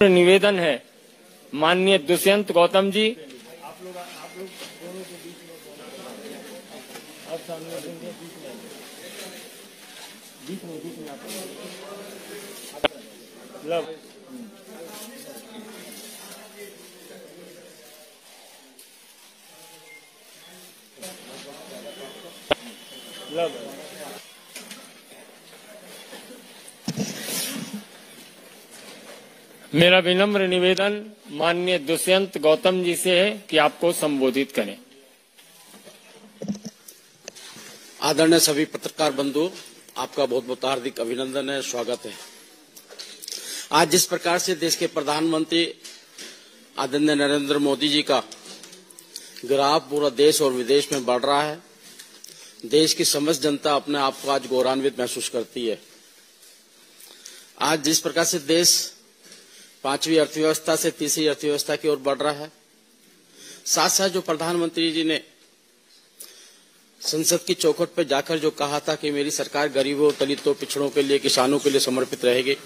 निवेदन है माननीय दुष्यंत गौतम जी, आप लोग दोनों के बीच में आप सामने बीच में आप मेरा विनम्र निवेदन माननीय दुष्यंत गौतम जी से है कि आपको संबोधित करें। आदरणीय सभी पत्रकार बंधु, आपका बहुत बहुत हार्दिक अभिनंदन है, स्वागत है। आज जिस प्रकार से देश के प्रधानमंत्री आदरणीय नरेंद्र मोदी जी का ग्राफ पूरा देश और विदेश में बढ़ रहा है, देश की समस्त जनता अपने आप को आज गौरवान्वित महसूस करती है। आज जिस प्रकार से देश 5वीं अर्थव्यवस्था से 3री अर्थव्यवस्था की ओर बढ़ रहा है, साथ साथ जो प्रधानमंत्री जी ने संसद की चौखट पर जाकर जो कहा था कि मेरी सरकार गरीबों, दलितों, पिछड़ों के लिए, किसानों के लिए समर्पित रहेगी,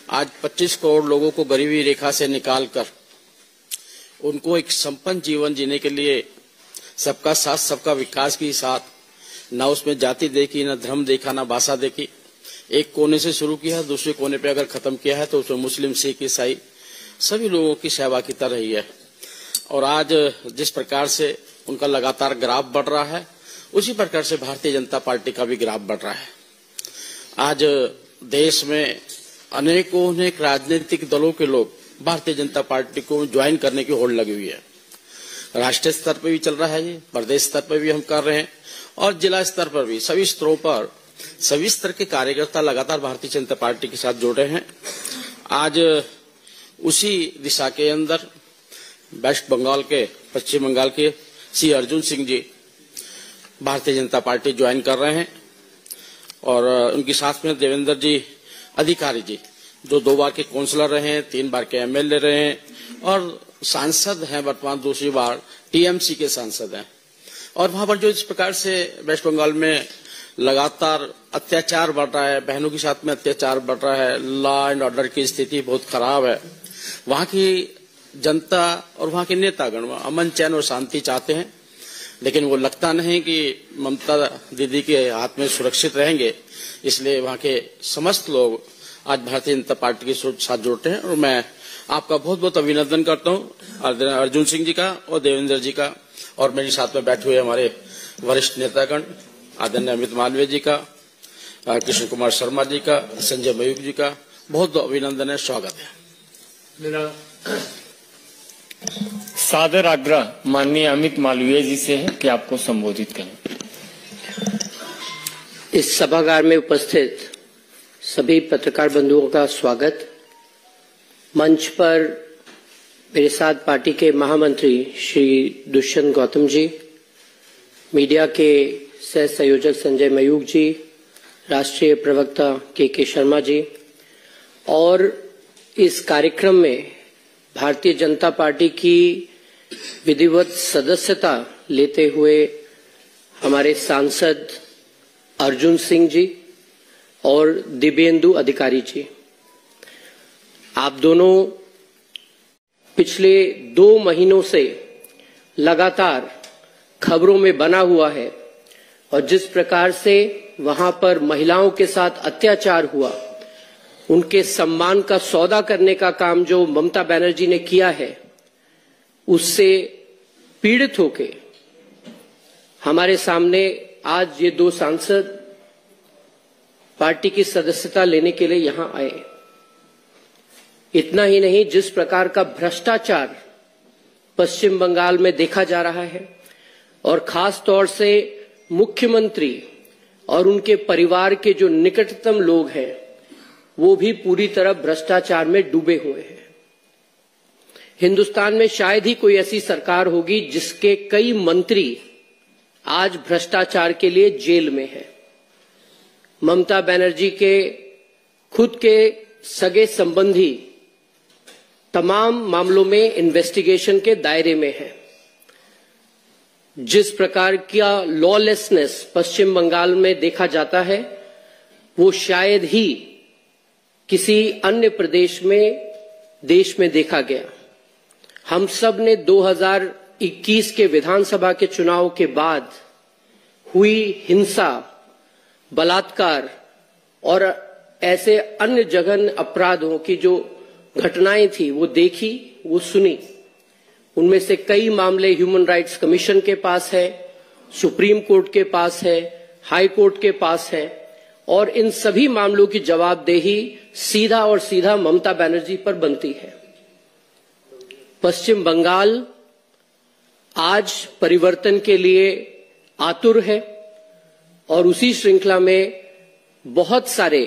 आज 25 करोड़ लोगों को गरीबी रेखा से निकालकर उनको एक संपन्न जीवन जीने के लिए सबका साथ सबका विकास के साथ, न उसमें जाति देखी, न धर्म देखा, न भाषा देखी, एक कोने से शुरू किया, दूसरे कोने पे अगर खत्म किया है तो उसमें मुस्लिम, सिख, ईसाई सभी लोगों की सहभागिता रही है। और आज जिस प्रकार से उनका लगातार ग्राफ बढ़ रहा है, उसी प्रकार से भारतीय जनता पार्टी का भी ग्राफ बढ़ रहा है। आज देश में अनेक राजनीतिक दलों के लोग भारतीय जनता पार्टी को ज्वाइन करने की होड़ लगी हुई है। राष्ट्रीय स्तर पर भी चल रहा है, ये प्रदेश स्तर पर भी हम कर रहे हैं और जिला स्तर पर भी, सभी स्तरों पर सभी स्तर के कार्यकर्ता लगातार भारतीय जनता पार्टी के साथ जुड़ रहे हैं। आज उसी दिशा के अंदर वेस्ट बंगाल के, पश्चिम बंगाल के श्री अर्जुन सिंह जी भारतीय जनता पार्टी ज्वाइन कर रहे हैं और उनके साथ में देवेंद्र जी अधिकारी जी, जो 2 बार के काउंसलर रहे हैं, 3 बार के एमएलए रहे हैं और सांसद हैं, वर्तमान दूसरी बार टीएमसी के सांसद हैं। और वहां पर जो इस प्रकार से वेस्ट बंगाल में लगातार अत्याचार बढ़ रहा है, बहनों के साथ में अत्याचार बढ़ रहा है, लॉ एंड ऑर्डर की स्थिति बहुत खराब है, वहां की जनता और वहां के नेतागण अमन, चैन और शांति चाहते हैं, लेकिन वो लगता नहीं कि ममता दीदी के हाथ में सुरक्षित रहेंगे। इसलिए वहां के समस्त लोग आज भारतीय जनता पार्टी के साथ जुड़ते हैं और मैं आपका बहुत बहुत अभिनंदन करता हूं, अर्जुन सिंह जी का और देवेंद्र जी का, और मेरे साथ में बैठे हुए हमारे वरिष्ठ नेतागण आदरणीय अमित मालवीय जी का, कृष्ण कुमार शर्मा जी का, संजय मयूख जी का बहुत अभिनंदन है, स्वागत है। मेरा सादर आग्रह माननीय अमित मालवीय जी से है कि आपको संबोधित करें। इस सभागार में उपस्थित सभी पत्रकार बंधुओं का स्वागत। मंच पर मेरे साथ पार्टी के महामंत्री श्री दुष्यंत गौतम जी, मीडिया के सह संयोजक संजय मयूख जी, राष्ट्रीय प्रवक्ता के शर्मा जी और इस कार्यक्रम में भारतीय जनता पार्टी की विधिवत सदस्यता लेते हुए हमारे सांसद अर्जुन सिंह जी और दिव्येंदु अधिकारी जी। आप दोनों पिछले 2 महीनों से लगातार खबरों में बना हुआ है और जिस प्रकार से वहां पर महिलाओं के साथ अत्याचार हुआ, उनके सम्मान का सौदा करने का काम जो ममता बनर्जी ने किया है, उससे पीड़ित होके हमारे सामने आज ये 2 सांसद पार्टी की सदस्यता लेने के लिए यहां आए। इतना ही नहीं, जिस प्रकार का भ्रष्टाचार पश्चिम बंगाल में देखा जा रहा है और खास तौर से मुख्यमंत्री और उनके परिवार के जो निकटतम लोग हैं, वो भी पूरी तरह भ्रष्टाचार में डूबे हुए हैं। हिंदुस्तान में शायद ही कोई ऐसी सरकार होगी जिसके कई मंत्री आज भ्रष्टाचार के लिए जेल में हैं। ममता बनर्जी के खुद के सगे संबंधी तमाम मामलों में इन्वेस्टिगेशन के दायरे में हैं। जिस प्रकार का लॉलेसनेस पश्चिम बंगाल में देखा जाता है वो शायद ही किसी अन्य प्रदेश में देश में देखा गया। हम सब ने 2021 के विधानसभा के चुनाव के बाद हुई हिंसा, बलात्कार और ऐसे अन्य जघन्य अपराधों की जो घटनाएं थी वो देखी, वो सुनी। उनमें से कई मामले ह्यूमन राइट्स कमीशन के पास है, सुप्रीम कोर्ट के पास है, हाई कोर्ट के पास है और इन सभी मामलों की जवाबदेही सीधा और सीधा ममता बनर्जी पर बनती है। पश्चिम बंगाल आज परिवर्तन के लिए आतुर है और उसी श्रृंखला में बहुत सारे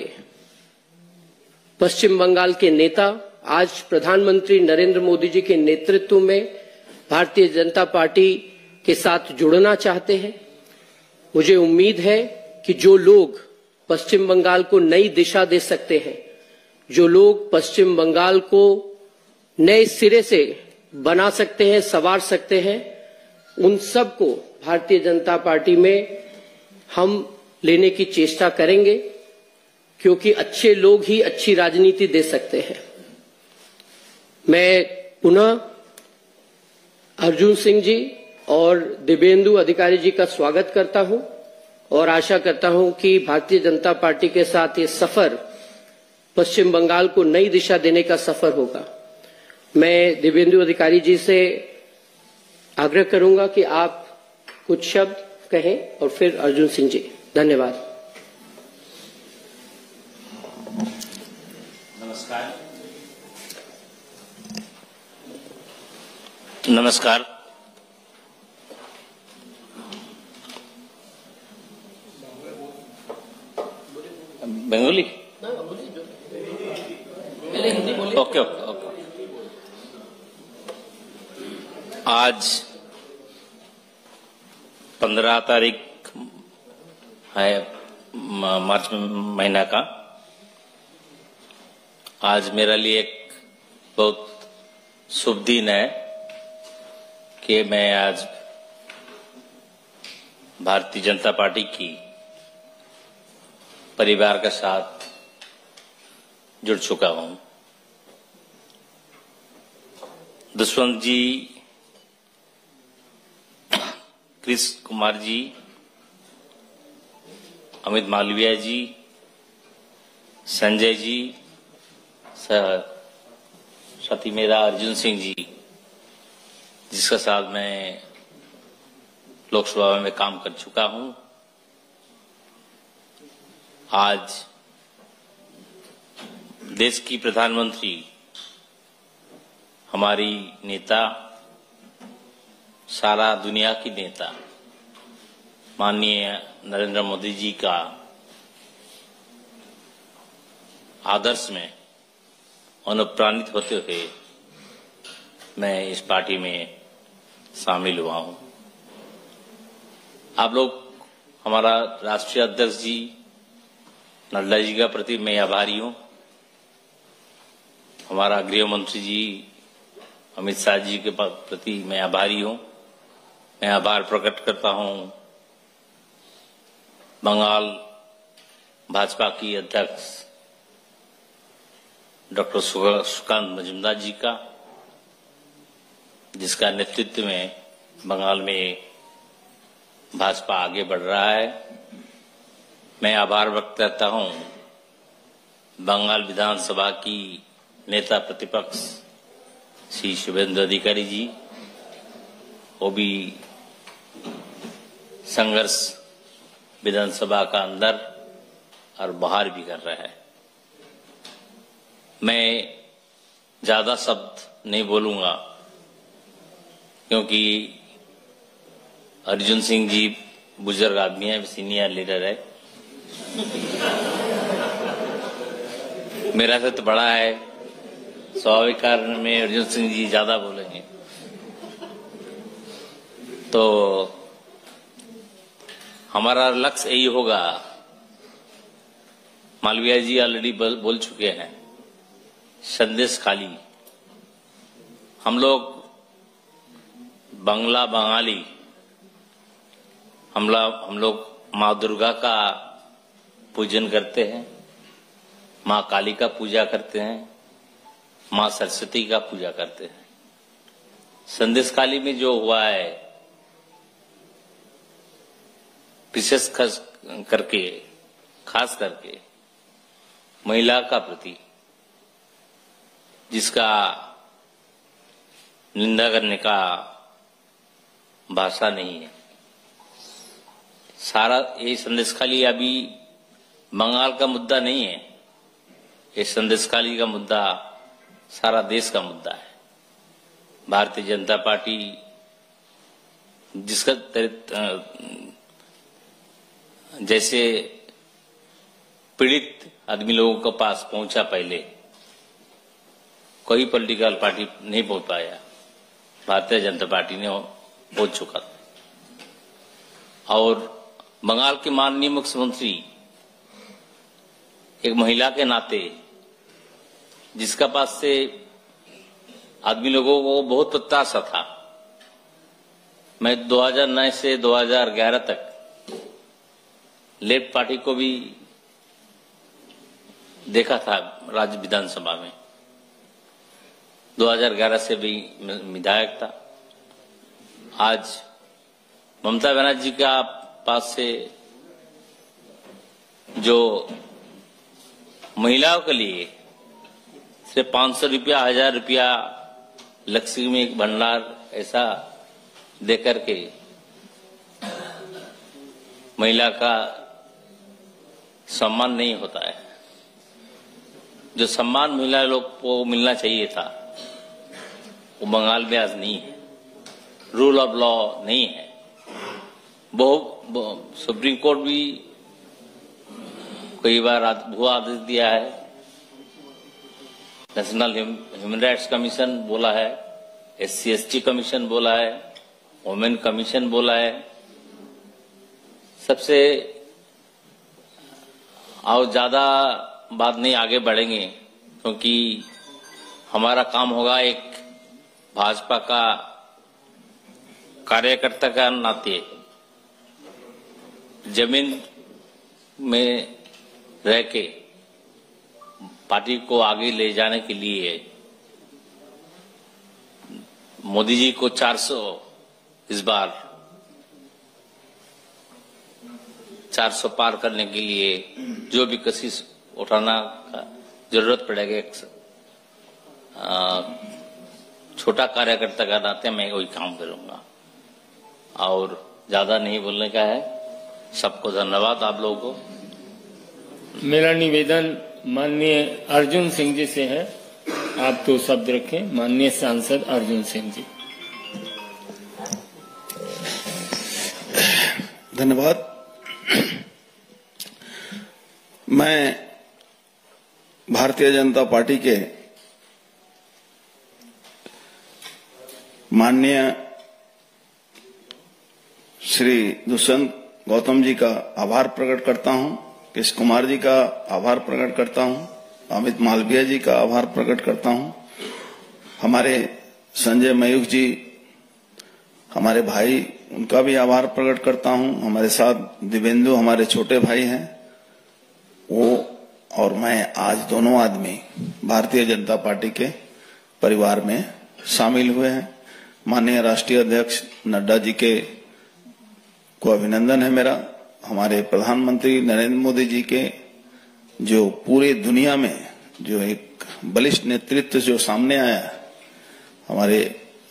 पश्चिम बंगाल के नेता आज प्रधानमंत्री नरेंद्र मोदी जी के नेतृत्व में भारतीय जनता पार्टी के साथ जुड़ना चाहते हैं। मुझे उम्मीद है कि जो लोग पश्चिम बंगाल को नई दिशा दे सकते हैं, जो लोग पश्चिम बंगाल को नए सिरे से बना सकते हैं, संवार सकते हैं, उन सबको भारतीय जनता पार्टी में हम लेने की चेष्टा करेंगे, क्योंकि अच्छे लोग ही अच्छी राजनीति दे सकते हैं। मैं पुनः अर्जुन सिंह जी और दिव्येंदु अधिकारी जी का स्वागत करता हूं और आशा करता हूं कि भारतीय जनता पार्टी के साथ ये सफर पश्चिम बंगाल को नई दिशा देने का सफर होगा। मैं दिव्येंदु अधिकारी जी से आग्रह करूंगा कि आप कुछ शब्द कहें और फिर अर्जुन सिंह जी। धन्यवाद। नमस्कार। Bengali okay okay okay. आज 15 तारीख है मार्च महीना का। आज मेरे लिए एक बहुत शुभ दिन है कि मैं आज भारतीय जनता पार्टी की परिवार के साथ जुड़ चुका हूं। दुष्यंत जी, कृष्ण कुमार जी, अमित मालवीय जी, संजय जी, साथी मेरा अर्जुन सिंह जी, जिसके साथ मैं लोकसभा में काम कर चुका हूं, आज देश की प्रधानमंत्री, हमारी नेता, सारा दुनिया की नेता माननीय नरेंद्र मोदी जी का आदर्श में अनुप्राणित होते हुए मैं इस पार्टी में शामिल हुआ हूं। आप लोग, हमारा राष्ट्रीय अध्यक्ष जी नड्डा जी का प्रति मैं आभारी हूं। हमारा गृह मंत्री जी अमित शाह जी के प्रति मैं आभारी हूं। मैं आभार प्रकट करता हूं बंगाल भाजपा की अध्यक्ष डॉक्टर सुकांत मजूमदार जी का, जिसका नेतृत्व में बंगाल में भाजपा आगे बढ़ रहा है। मैं आभार व्यक्त करता हूं बंगाल विधानसभा की नेता प्रतिपक्ष श्री शुभेंदु अधिकारी जी, वो भी संघर्ष विधानसभा का अंदर और बाहर भी कर रहे हैं। मैं ज्यादा शब्द नहीं बोलूंगा क्योंकि अर्जुन सिंह जी बुजुर्ग आदमी है, सीनियर लीडर है, मेरा से तो बड़ा है, स्वाभाविक कारण में अर्जुन सिंह जी ज्यादा बोलेंगे। तो हमारा लक्ष्य यही होगा, मालवीय जी ऑलरेडी बोल चुके हैं, संदेश खाली। हम लोग बंगला बंगाली हम लोग माँ दुर्गा का पूजन करते हैं, माँ काली का पूजा करते हैं, माँ सरस्वती का पूजा करते हैं। संदेशखाली में जो हुआ है, विशेष खास करके महिला का प्रति जिसका निंदा करने का भाषा नहीं है। सारा ये संदेशखाली अभी बंगाल का मुद्दा नहीं है, ये संदेशखाली का मुद्दा सारा देश का मुद्दा है। भारतीय जनता पार्टी जिसका जैसे पीड़ित आदमी लोगों के पास पहुंचा, पहले कोई पॉलिटिकल पार्टी नहीं पहुंच पाया, भारतीय जनता पार्टी ने पहुंच चुका था। और बंगाल के माननीय मुख्यमंत्री एक महिला के नाते जिसका पास से आदमी लोगों को बहुत प्रत्याशा था। मैं 2009 से 2011 तक लेफ्ट पार्टी को भी देखा था राज्य विधानसभा में, 2011 से भी विधायक था। आज ममता बनर्जी का पास से जो महिलाओं के लिए सिर्फ 500 रुपया, 1000 रुपया लक्ष्मी एक भंडार ऐसा देकर के महिला का सम्मान नहीं होता है। जो सम्मान महिला लोग को मिलना चाहिए था वो बंगाल में आज नहीं है, रूल ऑफ लॉ नहीं है। सुप्रीम कोर्ट भी कई बार भुआ आदेश दिया है, नेशनल ह्यूमन राइट्स कमीशन बोला है, SC/ST कमीशन बोला है, वुमेन कमीशन बोला है। सबसे और ज्यादा बात नहीं आगे बढ़ेंगे, क्योंकि हमारा काम होगा एक भाजपा का कार्यकर्ता का नाते जमीन में रह के पार्टी को आगे ले जाने के लिए मोदी जी को 400 इस बार 400 पार करने के लिए जो भी कोशिश उठाना का जरूरत पड़ेगा, एक छोटा कार्यकर्ता का नाते मैं वही काम करूंगा और ज्यादा नहीं बोलने का है। सबको धन्यवाद आप लोगों को। मेरा निवेदन माननीय अर्जुन सिंह जी से है, आप तो शब्द रखें। माननीय सांसद अर्जुन सिंह जी। धन्यवाद। मैं भारतीय जनता पार्टी के माननीय श्री दुष्यंत गौतम जी का आभार प्रकट करता हूं, कृष्ण कुमार जी का आभार प्रकट करता हूं, अमित मालवीय जी का आभार प्रकट करता हूं, हमारे संजय मयूख जी हमारे भाई उनका भी आभार प्रकट करता हूं। हमारे साथ दिव्येंदु हमारे छोटे भाई हैं, वो और मैं आज दोनों आदमी भारतीय जनता पार्टी के परिवार में शामिल हुए हैं। माननीय राष्ट्रीय अध्यक्ष नड्डा जी के को अभिनंदन है मेरा। हमारे प्रधानमंत्री नरेंद्र मोदी जी के जो पूरे दुनिया में जो एक बलिष्ठ नेतृत्व जो सामने आया है, हमारे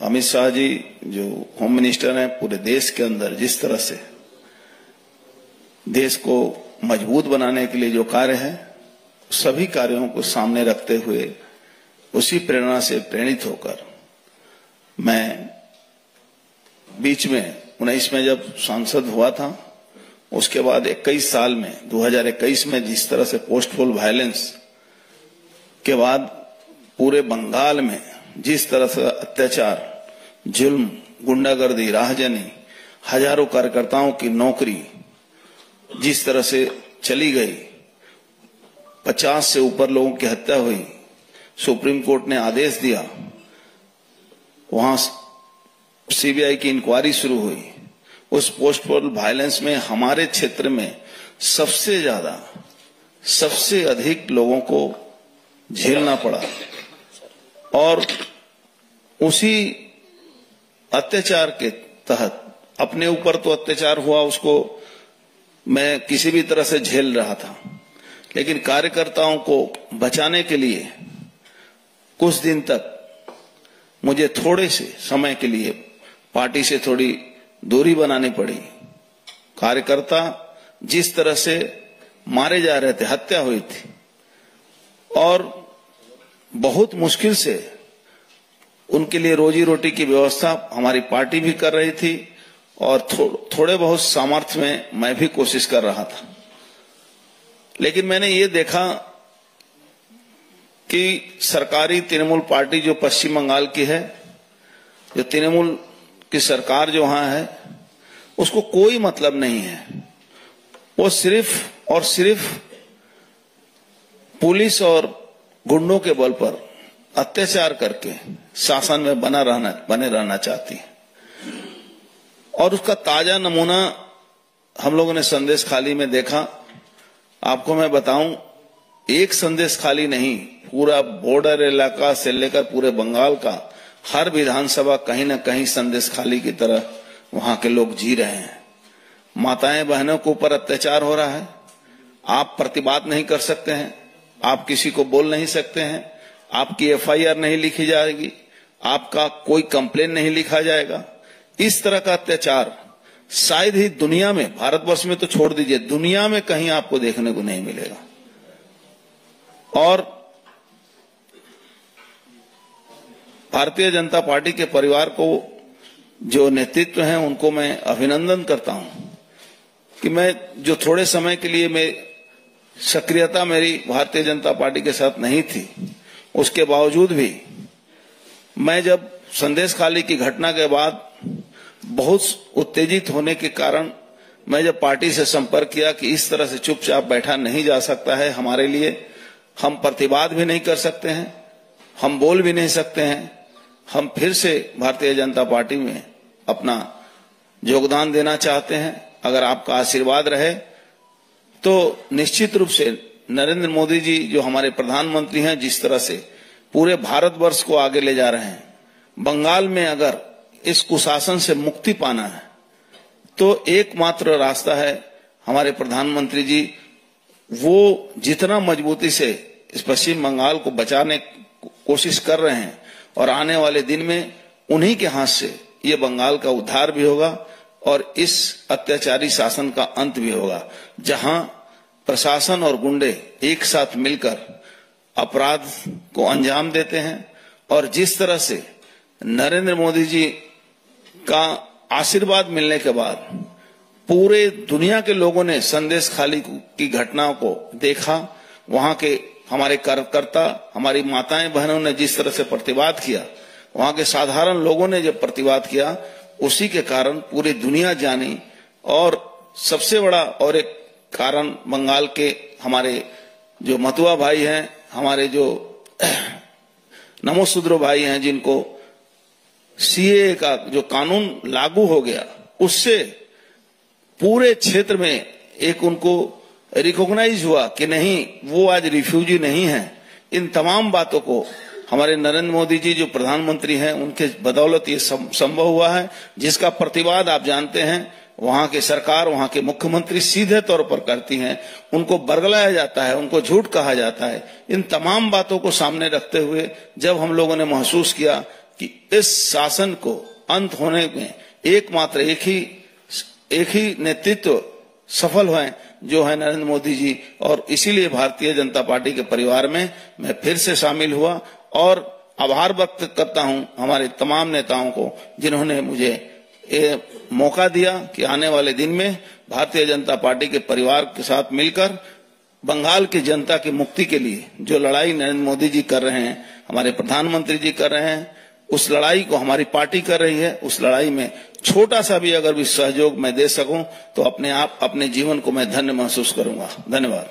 अमित शाह जी जो होम मिनिस्टर हैं, पूरे देश के अंदर जिस तरह से देश को मजबूत बनाने के लिए जो कार्य है, सभी कार्यों को सामने रखते हुए उसी प्रेरणा से प्रेरित होकर मैं बीच में 19 में जब सांसद हुआ था, उसके बाद 21 साल में 2021 में जिस तरह से पोस्टपोल वायलेंस के बाद पूरे बंगाल में जिस तरह से अत्याचार, जुल्म, गुंडागर्दी, राहजनी, हजारों कार्यकर्ताओं की नौकरी जिस तरह से चली गई, 50 से ऊपर लोगों की हत्या हुई, सुप्रीम कोर्ट ने आदेश दिया, वहां सीबीआई की इंक्वायरी शुरू हुई, उस पोस्टपोल वायलेंस में हमारे क्षेत्र में सबसे अधिक लोगों को झेलना पड़ा। और उसी अत्याचार के तहत अपने ऊपर तो अत्याचार हुआ, उसको मैं किसी भी तरह से झेल रहा था, लेकिन कार्यकर्ताओं को बचाने के लिए कुछ दिन तक मुझे थोड़े से समय के लिए पार्टी से थोड़ी दूरी बनानी पड़ी। कार्यकर्ता जिस तरह से मारे जा रहे थे, हत्या हुई थी, और बहुत मुश्किल से उनके लिए रोजी रोटी की व्यवस्था हमारी पार्टी भी कर रही थी, और थोड़े बहुत सामर्थ्य में मैं भी कोशिश कर रहा था। लेकिन मैंने ये देखा कि सरकारी तृणमूल पार्टी जो पश्चिम बंगाल की है, जो तृणमूल की सरकार जो वहां है, उसको कोई मतलब नहीं है। वो सिर्फ और सिर्फ पुलिस और गुंडों के बल पर अत्याचार करके शासन में बने रहना चाहती है। और उसका ताजा नमूना हम लोगों ने संदेश खाली में देखा। आपको मैं बताऊं, एक संदेश खाली नहीं, पूरा बॉर्डर इलाका से लेकर पूरे बंगाल का हर विधानसभा कहीं न कहीं संदेश खाली की तरह वहां के लोग जी रहे हैं। माताएं बहनों के ऊपर अत्याचार हो रहा है। आप प्रतिवाद नहीं कर सकते हैं, आप किसी को बोल नहीं सकते हैं, आपकी एफआईआर नहीं लिखी जाएगी, आपका कोई कंप्लेन नहीं लिखा जाएगा। इस तरह का अत्याचार शायद ही दुनिया में, भारतवर्ष में तो छोड़ दीजिए, दुनिया में कहीं आपको देखने को नहीं मिलेगा। और भारतीय जनता पार्टी के परिवार को, जो नेतृत्व है, उनको मैं अभिनंदन करता हूं कि मैं जो थोड़े समय के लिए मैं सक्रियता मेरी भारतीय जनता पार्टी के साथ नहीं थी, उसके बावजूद भी मैं जब संदेश खाली की घटना के बाद बहुत उत्तेजित होने के कारण मैं जब पार्टी से संपर्क किया कि इस तरह से चुपचाप बैठा नहीं जा सकता है हमारे लिए, हम प्रतिवाद भी नहीं कर सकते हैं, हम बोल भी नहीं सकते हैं, हम फिर से भारतीय जनता पार्टी में अपना योगदान देना चाहते हैं। अगर आपका आशीर्वाद रहे तो निश्चित रूप से नरेंद्र मोदी जी जो हमारे प्रधानमंत्री हैं, जिस तरह से पूरे भारतवर्ष को आगे ले जा रहे हैं, बंगाल में अगर इस कुशासन से मुक्ति पाना है तो एकमात्र रास्ता है हमारे प्रधानमंत्री जी, वो जितना मजबूती से इस पश्चिम बंगाल को बचाने की कोशिश कर रहे हैं, और आने वाले दिन में उन्हीं के हाथ से ये बंगाल का उद्धार भी होगा और इस अत्याचारी शासन का अंत भी होगा, जहां प्रशासन और गुंडे एक साथ मिलकर अपराध को अंजाम देते हैं। और जिस तरह से नरेंद्र मोदी जी का आशीर्वाद मिलने के बाद पूरे दुनिया के लोगों ने संदेश खाली की घटनाओं को देखा, वहां के हमारे कार्यकर्ता, हमारी माताएं बहनों ने जिस तरह से प्रतिवाद किया, वहां के साधारण लोगों ने जब प्रतिवाद किया, उसी के कारण पूरी दुनिया जानी। और सबसे बड़ा और एक कारण बंगाल के हमारे जो मतुआ भाई हैं, हमारे जो नमोसूद्रो भाई हैं, जिनको सीए का जो कानून लागू हो गया, उससे पूरे क्षेत्र में एक उनको रिकॉग्नाइज हुआ कि नहीं, वो आज रिफ्यूजी नहीं है। इन तमाम बातों को हमारे नरेंद्र मोदी जी जो प्रधानमंत्री हैं, उनके बदौलत ये संभव हुआ है, जिसका प्रतिवाद आप जानते हैं वहां के सरकार, वहां के मुख्यमंत्री सीधे तौर पर करती हैं। उनको बरगलाया जाता है, उनको झूठ कहा जाता है। इन तमाम बातों को सामने रखते हुए जब हम लोगों ने महसूस किया कि इस शासन को अंत होने में एकमात्र एक ही नेतृत्व सफल हुए, जो है नरेंद्र मोदी जी, और इसीलिए भारतीय जनता पार्टी के परिवार में मैं फिर से शामिल हुआ। और आभार व्यक्त करता हूं हमारे तमाम नेताओं को, जिन्होंने मुझे ये मौका दिया कि आने वाले दिन में भारतीय जनता पार्टी के परिवार के साथ मिलकर बंगाल की जनता की मुक्ति के लिए जो लड़ाई नरेंद्र मोदी जी कर रहे हैं, हमारे प्रधानमंत्री जी कर रहे हैं, उस लड़ाई को हमारी पार्टी कर रही है। उस लड़ाई में छोटा सा भी अगर भी सहयोग मैं दे सकूं तो अपने आप अपने जीवन को मैं धन्य महसूस करूंगा। धन्यवाद।